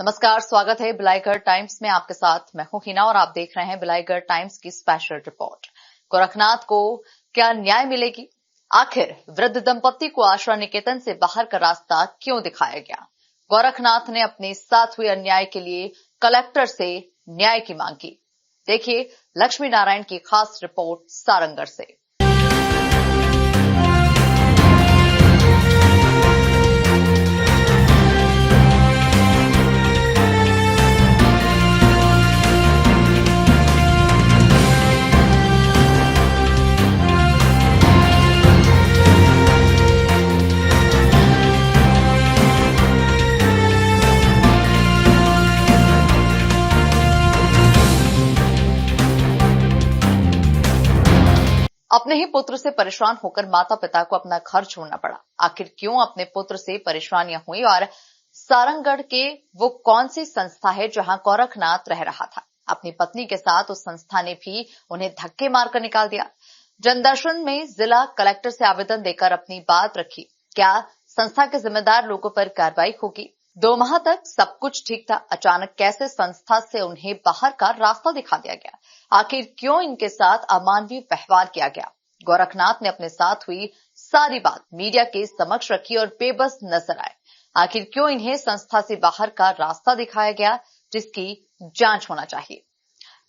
नमस्कार, स्वागत है बिलाईगढ़ टाइम्स में। आपके साथ मैं हूं हिना और आप देख रहे हैं बिलाईगढ़ टाइम्स की स्पेशल रिपोर्ट। गोरखनाथ को क्या न्याय मिलेगी? आखिर वृद्ध दंपत्ति को आश्रय निकेतन से बाहर का रास्ता क्यों दिखाया गया? गोरखनाथ ने अपने साथ हुए अन्याय के लिए कलेक्टर से न्याय की मांग की। देखिए लक्ष्मी नारायण की खास रिपोर्ट सारंगढ़ से। अपने ही पुत्र से परेशान होकर माता पिता को अपना घर छोड़ना पड़ा। आखिर क्यों अपने पुत्र से परेशानियां हुई और सारंगढ़ के वो कौन सी संस्था है जहां गोरखनाथ रह रहा था? अपनी पत्नी के साथ उस संस्था ने भी उन्हें धक्के मारकर निकाल दिया। जनदर्शन में जिला कलेक्टर से आवेदन देकर अपनी बात रखी। क्या संस्था के जिम्मेदार लोगों पर कार्रवाई होगी? 2 माह तक सब कुछ ठीक था, अचानक कैसे संस्था से उन्हें बाहर का रास्ता दिखा दिया गया? आखिर क्यों इनके साथ अमानवीय व्यवहार किया गया? गोरखनाथ ने अपने साथ हुई सारी बात मीडिया के समक्ष रखी और बेबस नजर आए। आखिर क्यों इन्हें संस्था से बाहर का रास्ता दिखाया गया, जिसकी जांच होना चाहिए।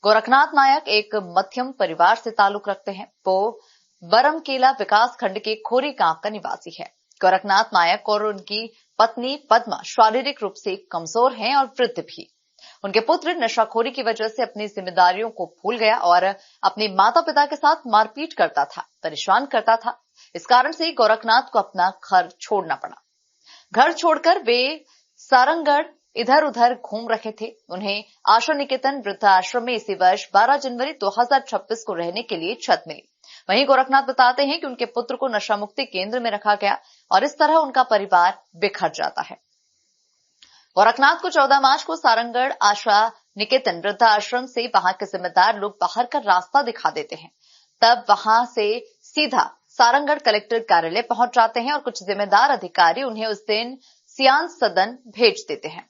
गोरखनाथ नायक एक मध्यम परिवार से ताल्लुक रखते हैं। वो बरमकेला विकास खंड के खोरी गांव का निवासी है। गोरखनाथ नायक और उनकी पत्नी पद्मा शारीरिक रूप से कमजोर हैं और वृद्ध भी। उनके पुत्र नशाखोरी की वजह से अपनी जिम्मेदारियों को भूल गया और अपने माता पिता के साथ मारपीट करता था, परेशान करता था। इस कारण से गोरखनाथ को अपना घर छोड़ना पड़ा। घर छोड़कर वे सारंगढ़ इधर उधर घूम रहे थे। उन्हें आश्रय निकेतन वृद्धाश्रम में इसी वर्ष 12 जनवरी 2026 को रहने के लिए छत मिली। वहीं गोरखनाथ बताते हैं कि उनके पुत्र को नशा मुक्ति केंद्र में रखा गया और इस तरह उनका परिवार बिखर जाता है। गोरखनाथ को 14 मार्च को सारंगढ़ आश्रय निकेतन वृद्धाश्रम से वहां के जिम्मेदार लोग बाहर का रास्ता दिखा देते हैं। तब वहां से सीधा सारंगढ़ कलेक्टर कार्यालय पहुंच जाते हैं और कुछ जिम्मेदार अधिकारी उन्हें उस दिन सियान सदन भेज देते हैं।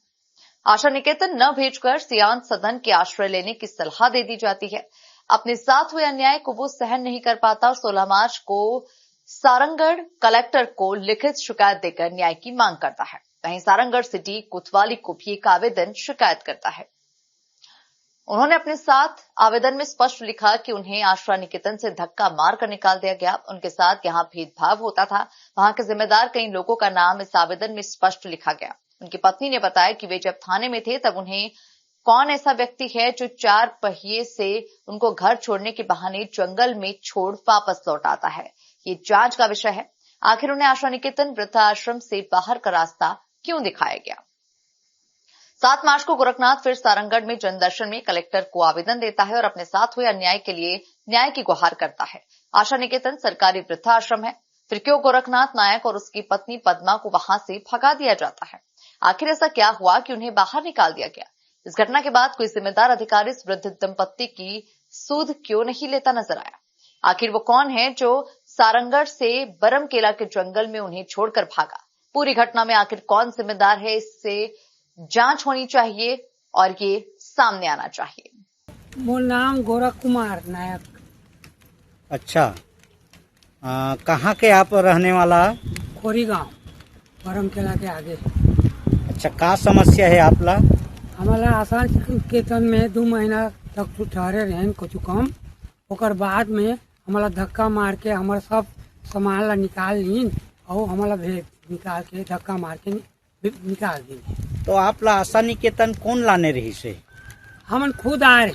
आश्रय निकेतन न भेजकर सियान सदन के आश्रय लेने की सलाह दे दी जाती है। अपने साथ हुए अन्याय को वो सहन नहीं कर पाता और 16 मार्च को सारंगढ़ कलेक्टर को लिखित शिकायत देकर न्याय की मांग करता है। वहीं सारंगढ़ सिटी कोतवाली को भी एक आवेदन शिकायत करता है। उन्होंने अपने साथ आवेदन में स्पष्ट लिखा कि उन्हें आश्रय निकेतन से धक्का मारकर निकाल दिया गया। उनके साथ यहां भेदभाव होता था। वहां के जिम्मेदार कई लोगों का नाम इस आवेदन में स्पष्ट लिखा गया। उनकी पत्नी ने बताया कि वे जब थाने में थे तब उन्हें कौन ऐसा व्यक्ति है जो 4 पहिए से उनको घर छोड़ने के बहाने जंगल में छोड़ वापस लौट आता है। ये जांच का विषय है। आखिर उन्हें आश्रय निकेतन वृद्धाश्रम से बाहर का रास्ता क्यों दिखाया गया? 7 मार्च को गोरखनाथ फिर सारंगढ़ में जनदर्शन में कलेक्टर को आवेदन देता है और अपने साथ हुए अन्याय के लिए न्याय की गुहार करता है। आश्रय निकेतन सरकारी वृद्धाश्रम है, फिर क्यों गोरखनाथ नायक और उसकी पत्नी पद्मा को वहां से भगा दिया जाता है? आखिर ऐसा क्या हुआ कि उन्हें बाहर निकाल दिया गया? इस घटना के बाद कोई जिम्मेदार अधिकारी इस वृद्ध दंपत्ति की सूद क्यों नहीं लेता नजर आया? आखिर वो कौन है जो सारंगढ़ से बरमकेला के जंगल में उन्हें छोड़कर भागा? पूरी घटना में आखिर कौन जिम्मेदार है? इससे जांच होनी चाहिए और ये सामने आना चाहिए। वो नाम गोरख कुमार नायक। अच्छा, कहाँ के आप रहने वाला? खोरी गांव, बरमकेला के आगे। अच्छा, का समस्या है आपला? हमारा आश्रय निकेतन में 2 महीना तक ठहरे रहे कुछ कम। ओकर बाद में हमारा धक्का मार के हमारा सब सामान ला निकाल ली और हमारा भेज निकाल के धक्का मार के निकाल दी। तो आप ला आशा निकेतन कौन लाने रही से? हम खुद आए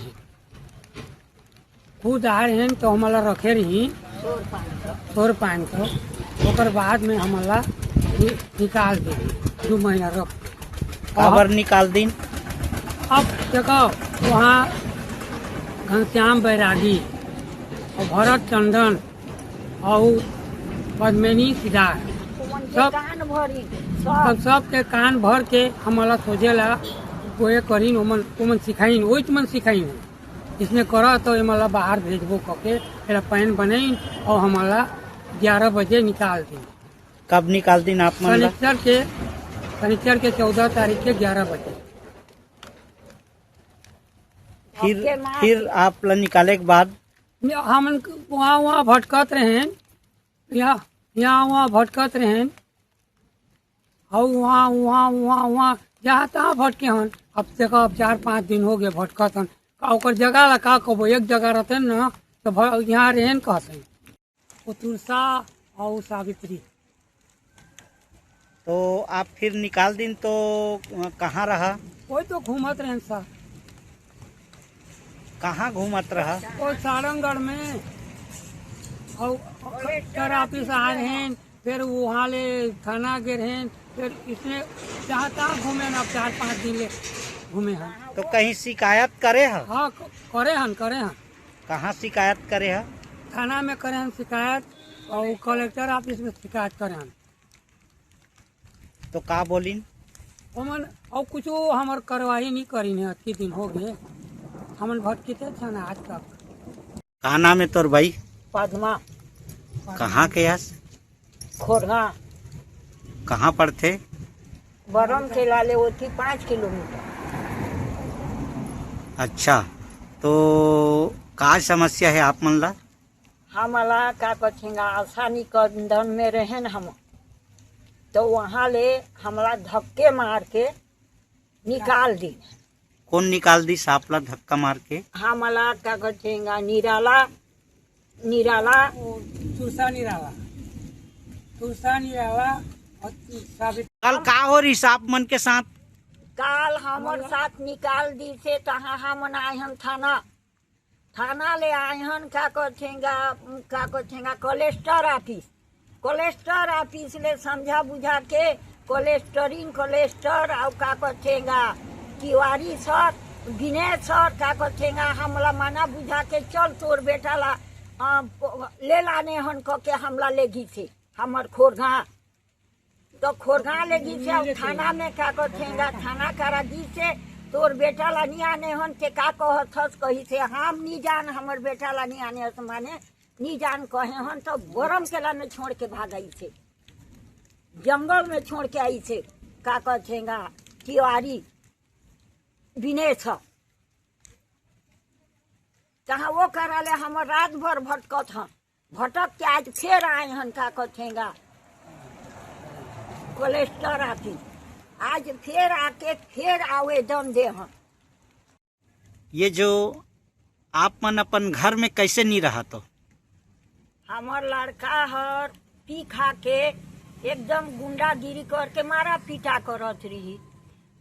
रहे तो हमारा रखे रही 100 पान को। ओकर बाद में हमारा निकाल दी 2 महीना रख। खबर निकाल दी। अब देखो वहाँ घनश्याम बैरागी और भरत टंडन और पद्मिनी सिदार सबके कान भर के हमारा सोचेला कोई करीन ओमन सिखाइन वही तुमन सिखाइन इसने करा तो हमारा बाहर भेजबो करके फिर पैन बनाई और हमारा 11 बजे निकाल दी। कब निकाल दी आप? शनिचर के 14 तारीख के 11 बजे। फिर आप ला निकाले के बाद हम वहाँ भटकत रहे, यहाँ वहाँ भटकत रहे, और वहाँ जहाँ तहाँ भटके हन। अब देखो अब 4-5 दिन हो गए भटकत हन। ओकर जगह ला का कहबो, एक जगह रहते न तो यहाँ रहन कहते। वो तुलसा और सावित्री। तो आप फिर निकाल दिन तो कहाँ रहा? कोई तो घूमत रहे सर। कहाँ घूमत रहा? वो सारंगगढ़ में, और कलेक्टर ऑफिस आ रहे हैं, फिर वहाँ ले थाना गए हैं, फिर इसमें जहाँ तहाँ घूमे ना 4-5 दिन ले घूमे हैं। तो कहीं शिकायत करे है? हाँ करे हन। कहाँ शिकायत करे है? थाना में करे हन शिकायत, और कलेक्टर ऑफिस में शिकायत करे हन। तो का बोलिन? हमन और कुछ हमार कार्रवाई नहीं करी है। 80 दिन हो गए हमन भटकते थे ना आज तक। का नाम है तोर भाई? पद्मा। कहाँ के यास? खोरगा। कहाँ पड़ते? बरम के लाले होती 5 किलोमीटर। अच्छा, तो का समस्या है आप मन ला? हमला का कथेंगा आसानी कंधन में रहें हम, तो वहाँ ले हमला धक्के मार के निकाल दी। कौन निकाल दी आप ला धक्का मार के? हमला का कथेंगा निराला और सावित्री। कल का हो रही आप मन के साथ? काल हमर साथ निकाल दी से तहाँ हम आए हम थाना ले आए हन। का कथेंगा कलेक्टर ऑफिस ले समझा बुझा के कलेक्टर और का कथेंगा तिवारी सर, विनय सर का कथेंगा हमला माना बुझा के चल तोर बेटा ला ले लाने हन के हमला ले गी थे हमर खोरगा। तो खोरगा ले गी से और थाना में का कथेंगा थाना करा दी से तोर बेटा ला नहीं आने हन के का कहत हस कही से हम नहीं जान हमर बेटा ला नहीं आने हस माने नहीं जान कहे हन। तो गरम केला में छोड़ के भाग आई से, जंगल में छोड़ के आई से का कथेंगा तिवारी विनय सर। कहाँ वो करा ले हम रात भर भटकत हन, भटक के आज फिर आए हन का कथेंगा कलेक्टर ऑफिस। आज फिर आके फिर आवेदन दे हन। ये जो आप मन अपन घर में कैसे नहीं रहा? तो हमार लड़का हर पी खा के एकदम गुंडागिरी करके मारा पीटा करत रही।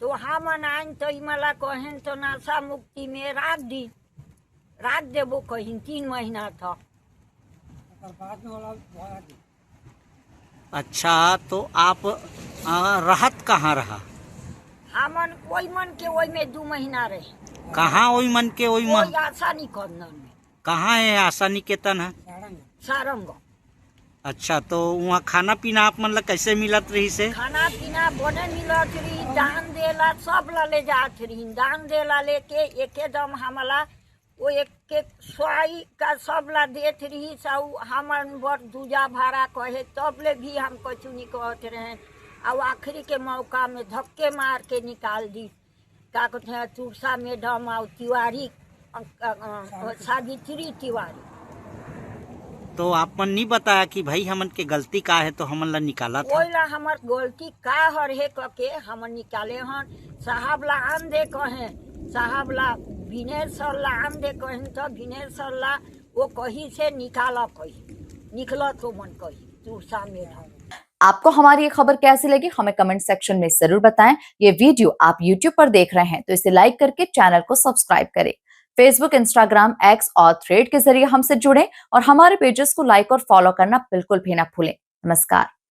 तो हम आइन तो इमला कहन तो नशा मुक्ति में राख देबो कहीं 3 महीना था। अच्छा, तो आप राहत कहाँ रहा? हमन ओई मन के ओई में 2 महीना रहे। कहाँ ओई मन के ओई मन? आशा निकेतन में। कहाँ है आशा निकेतन है? सारंग। अच्छा, तो वहाँ खाना पीना आप मन ला कैसे मिलत रही से? खाना पीना बने मिलत रही, दान देला सब ला ले जात रही। दान देला लेके एकदम हमला वो एक स्वाई का सब ला देत रही। सब हमन बर दूजा भाड़ा कहे तब ले भी हम कछु नहीं कहते रहे। और आखिरी के मौका में धक्के मार के निकाल दी। का कहते हैं तुलसा मैडम और तिवारी सावित्री तिवारी। तो आप मन नहीं बताया कि भाई हमन के गलती का है तो हमन ला निकाला था? ओइला हमर गलती का हर है के हमन निकाले हन। साहब ला आन दे कहे, साहब ला विनय सर ला आन दे कहे, तो विनय सर ला वो कही से निकाला कही निकला तो मन कही तुलसा मैडम। आपको हमारी ये खबर कैसी लगी हमें कमेंट सेक्शन में जरूर बताएं। ये वीडियो आप YouTube पर देख रहे हैं तो इसे लाइक करके चैनल को सब्सक्राइब करें। फेसबुक, इंस्टाग्राम, एक्स और थ्रेड के जरिए हमसे जुड़ें और हमारे पेजेस को लाइक और फॉलो करना बिल्कुल भी ना भूलें। नमस्कार।